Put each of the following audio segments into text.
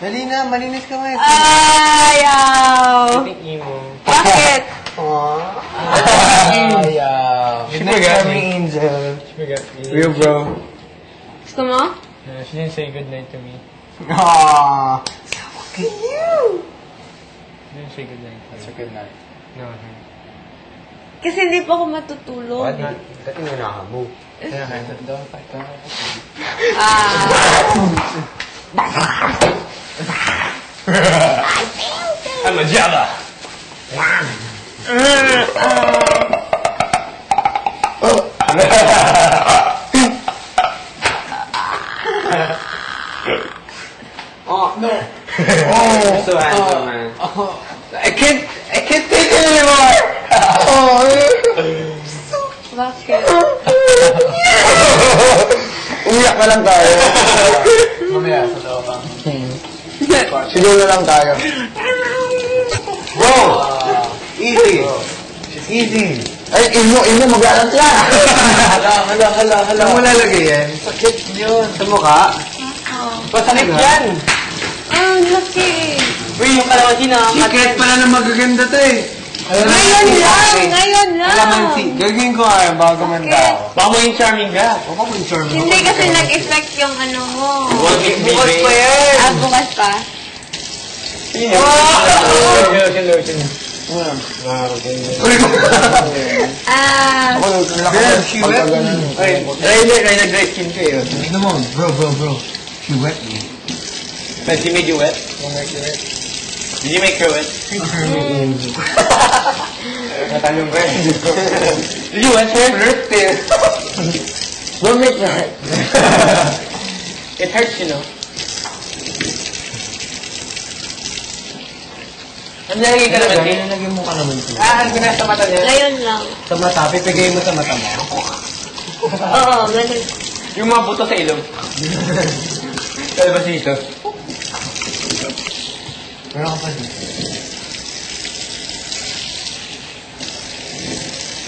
Dali na, malinis ka ngayon. Ayaw! Bakit? Ayaw. She forgot me. Angel. She forgot me. Real bro. Gusto mo? She didn't say goodnight to me. Aww. So cute. She didn't say goodnight. That's a good night. No. Kasi hindi pa ako matutulog. Dati mo nakamu. Don't fight. I'm a Java. Oh no! Oh, so handsome, man. I can't take it anymore. Bakit? Umiyak na lang tayo. Mamaya, sa loob. Siguro na lang tayo. Bro! Easy! Easy! Ay, ino, maglalanta yan! Hala. Saan mo lalagay yan? Sakit yun. Sa mukha? Pasakit yan! Laki. Uy, yung kalamansi na... Secret pala na magaganda to eh. Ngayon lang. Kalamansi. Gagawin ko nga bago man daw. Baka mo yung charming ka. Baka mo yung charming. Hindi kasi nag-effect yung ano mo. Bukas pa yan! Bukas pa. Lotion. She wet me. Ay, dry skin ko yun. Ano mo, bro. She wet me. But she made you wet? Did you make her wet? Natanong ko yun. Did you wet her? Don't make me hurt. It hurts, you know. Ano nalagay ka naman, Tin? Nalagay mo kalamansi. Ano ka na sa mata niya? Ngayon lang. Sa mata, pipigay mo sa mata mo. Oo, ganun. Yung mga buto sa ilong. Kalabas dito. Meron ka pa dito.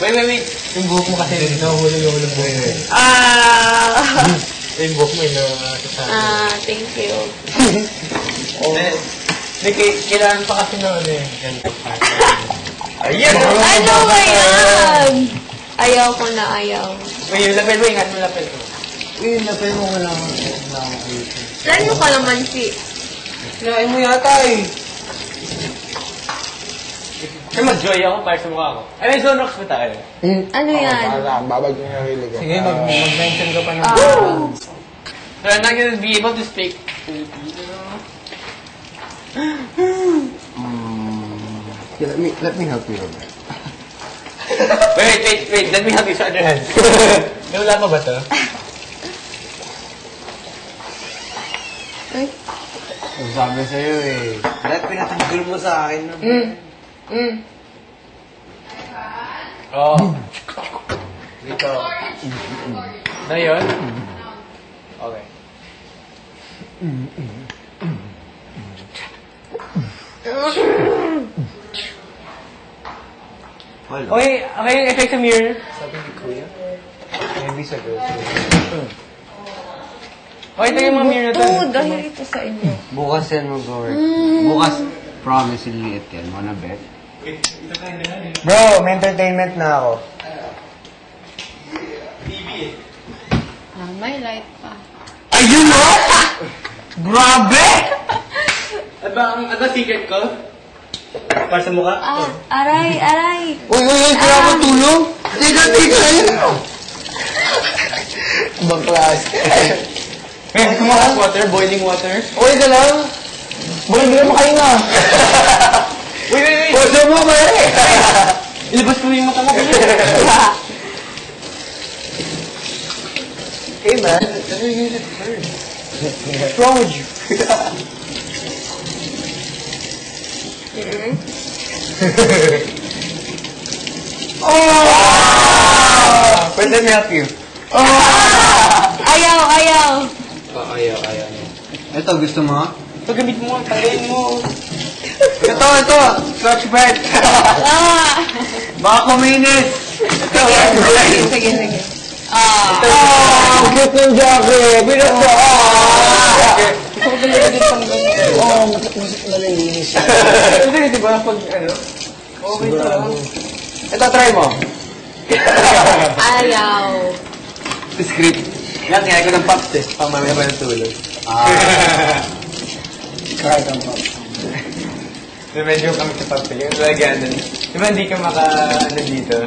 Wait. Yung buhok mo kasi nahuhulog yung buhok mo. Yung buhok mo yun na Thank you. Kailangan pa kasi na ganito. Ayan! Ano ba yan? Ayaw ko na ayaw. Yung lapel mo, ingat mo lapel mo. Napay mo ko lang. Saan mo kalamansi? Kinain mo yata eh. Kasi mag-joy ako para sa mukha ko. Ay, may Zonox ba tayo? Ano yan? Babag yung nahili ko. Sige, mag-mention ka pa ng So, I'm not gonna be able to speak Filipino. Let me help you a bit. Wait. Let me help you sa other hand. Wala pa ba ito? Ang sabi sa'yo eh. Dahil pinatanggal mo sa akin. Oo. Dito. Na yun? Okay. Okay yung effect sa mirror. Sabi ni Kuya. Maybe sa girl. Okay, ito yung mga mirror na to. Oo, dahil ito sa inyo. Bukas yan mag-work. Bukas, promise, liliit yan. Wanna bet? Bro, may entertainment na ako. May light pa. Ayun o! Grabe! Ano secret ko? Para sa mukha? Aray! Uy, kaya mo tulong? Tika, ayun o! Ibang klase. Wait, hot water? Boiling water? Uy, ka lang! Bakit hindi naman kayo na? Wait! Puso mo, pare! Ilabas ko yung mata mo. Hey, man. Let me use it first. What's wrong with you? But let me help you. Ayaw! Ayaw. Ito, gusto mo? Ito, gamit mo. Tagayin mo. Ito. Scotch Brite. Baka kuminis. Ito. Sige. Ang cute ng jacket. Binasa. Mabilis pang ganyan. Oo, malilinis yan. Hindi, di ba? Pag ano? Okay to lang. Sigurado. Ito, try mo. Ayaw. Script. Yan, kaya ko ng pops eh. Pang mamaya pa ng tulog. Kahit ang pop. Medyo kami sa papel. Yung talaga, ano. Di ba hindi ka ano dito?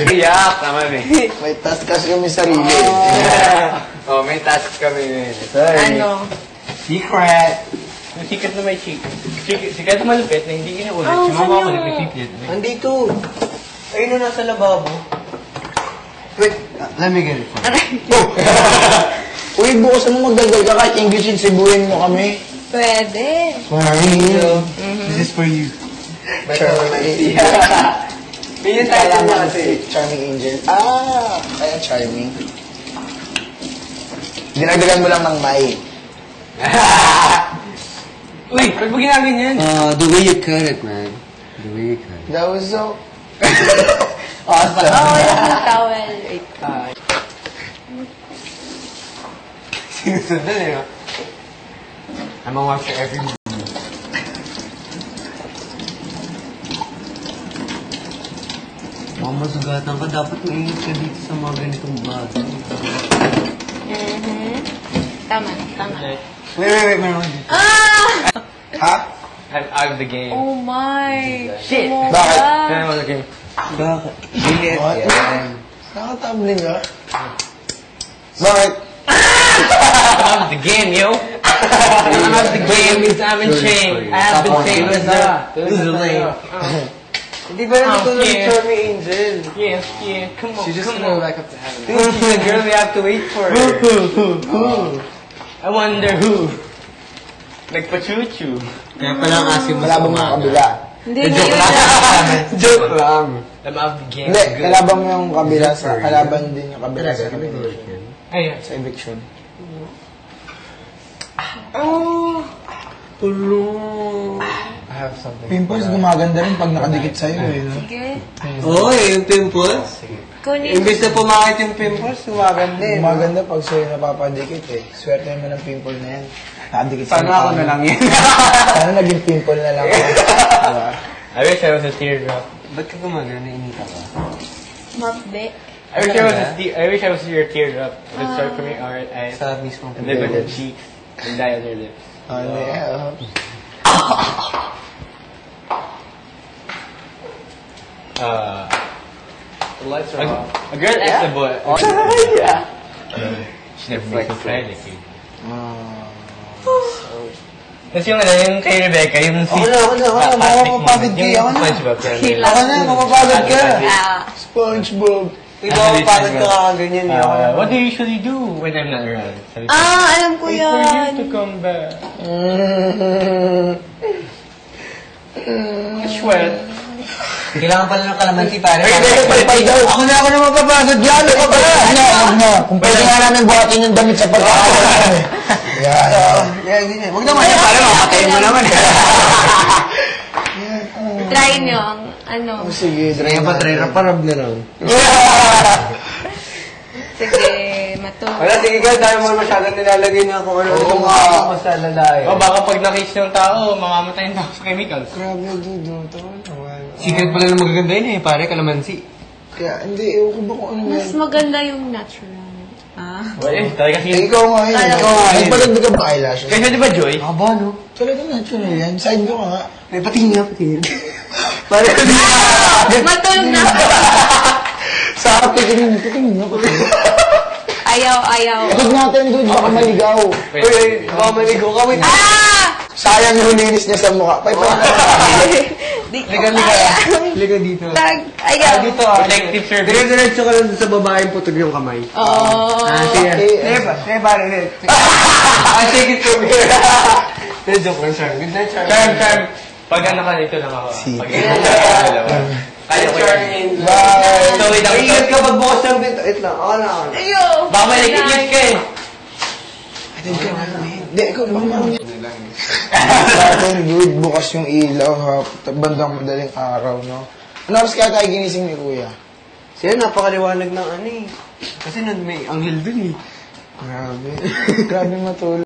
Iyak naman eh. May task kasi kami sarili. Oh, may task kami. Ano? Secret! Yung secret na may secret na malupit na hindi inuulit. Oh, Si mama ko saan yun? nag-secret. Nandito. Ayun na nasa lababo. Wait, let me get it for you. Uy, bukas mo magdagdag ka kahit English in Cebuin mo kami. Pwede. Sorry. This is for you. Charming. Yun yung title niya kasi. Charming Angel. Ah, kaya charming. Dinagdagan mo lang ng May. Uy, ba't mo ginagin yan? The way you cut it, man. The way you cut it. That was so... Oh, awesome. yung towel. Wait. Sinusundan eh, no? I'm a watcher every movie. Mama, sugatan ka. Dapat maingat ka dito sa mga ganitong bagay. Tama. Wait. Meron dito. Ah! Ha? I'm out of the game. Oh my. Shit! Bakit? I'm out of the game. Bakit? Juliet, What? yan. Nakatambling ka? Bakit? I'm out of the game, yo! I'm out of the game. I'm in chain. I have been chained with the lane. Hindi ba nandito Oh, na yeah. Charmy Angel? Yeah, come on, She's just come gonna on. go back up to heaven. She's the girl we have to wait for. I wonder who. Nagpa-choo-choo. Kaya pala ang asim mo sa Malabang mo ang kabila. Hindi Joke yun. lang. Joke lang. I'm out of the game. Hindi, Good. kalabang mo yung kabila sa... Kalaban din yung kabila sa... Ayun. Sa eviction. I have something. Pimples gumaganda rin pag nakadikit sa'yo eh. No? Sige. Oo, yung pimples. Kunin. Imbis na pumakit yung pimples, umaganda eh. Gumaganda pag sa'yo napapadikit eh. Swerte naman ng pimple na yan. Nakadikit Sana ako na lang yan. Sana naging pimple na lang ako. Diba? I wish I was a teardrop. Ba't ka gumagana? Inita ka? Mapde. I wish I was your teardrop. Let's start from your eyes. Sa mismo. And then with your cheeks. And die on your lips. Ano yeah. The lights are off. A girl asked a boy. Yeah. She never makes a friend like you. Tapos yung kay Rebecca, yung Ako na. Mapapagod ka. Ako na. SpongeBob. Hila. Ako na, mapapagod ka. Ah. SpongeBob. Ikaw, mapapagod ka kakaganyan eh. Ako na. What do you usually do when I'm not around? Sabi ko, Alam ko wait for you yan. to come back. Sweat. Kailangan pala ng kalamansi, pare. Pagpay daw. Ako na mapapagod. Yan, ako ba? Huwag na. Kung pwede nga namin buhatin yung damit sa pagkakaroon. Yan. Huwag naman yan, pare. Makatayin mo naman. Try nyo ang ano. Sige, Kaya pa, try na parab na lang. Sige, matulog. Wala, sige ka, dahil mo masyadong nilalagay na kung ano itong mga sa lalay. O baka pag nakis ng tao, mamamatay ng tao sa chemicals. Grabe, dudo. Tawa naman. Secret pala na magaganda yun eh, pare, kalamansi. Kaya, hindi, ewan ko ba kung ano Mas yan. maganda yung natural. Ah. Well, talaga Eh, kasi... ikaw nga yun. Alam Ikaw ko. nga yun. Nagpaganda ka ba eyelashes? Kasi di ba, Joy? Aba, no? Talaga natural yan. Side ko nga. Eh, patingin nga, patingin. Pare, Matulog na. Sa akin, tingin nga. Ayaw. Ikot natin, dude. Baka maligaw. Uy, baka maligo ka. Wait. Ah! Sayang yung linis niya sa mukha. Pay-pay na. Liga Liga dito. Ayaw. Dito ah. Protective service. Dire-diretso ka lang sa babaeng putog yung kamay. Oo. Sige. Okay. Sige, pare. Take it from here. Hindi, joke lang, sir. Good night, sir. Charm. Pag ano ka, dito lang ako. Pag kaya ko yan. Bye. So, wait, Ingat ka pagbukas ng pinto. Ito lang, ako na. Ayaw. baka may likit ka eh. Hindi, ikaw naman. Sa atin, dude, bukas yung ilaw, ha? Bandang madaling araw, no? Ano oras kaya tayo ginising ni Kuya? Siya, napakaliwanag ng ano eh. Kasi may anghel dun eh. Grabe. Grabe matulog.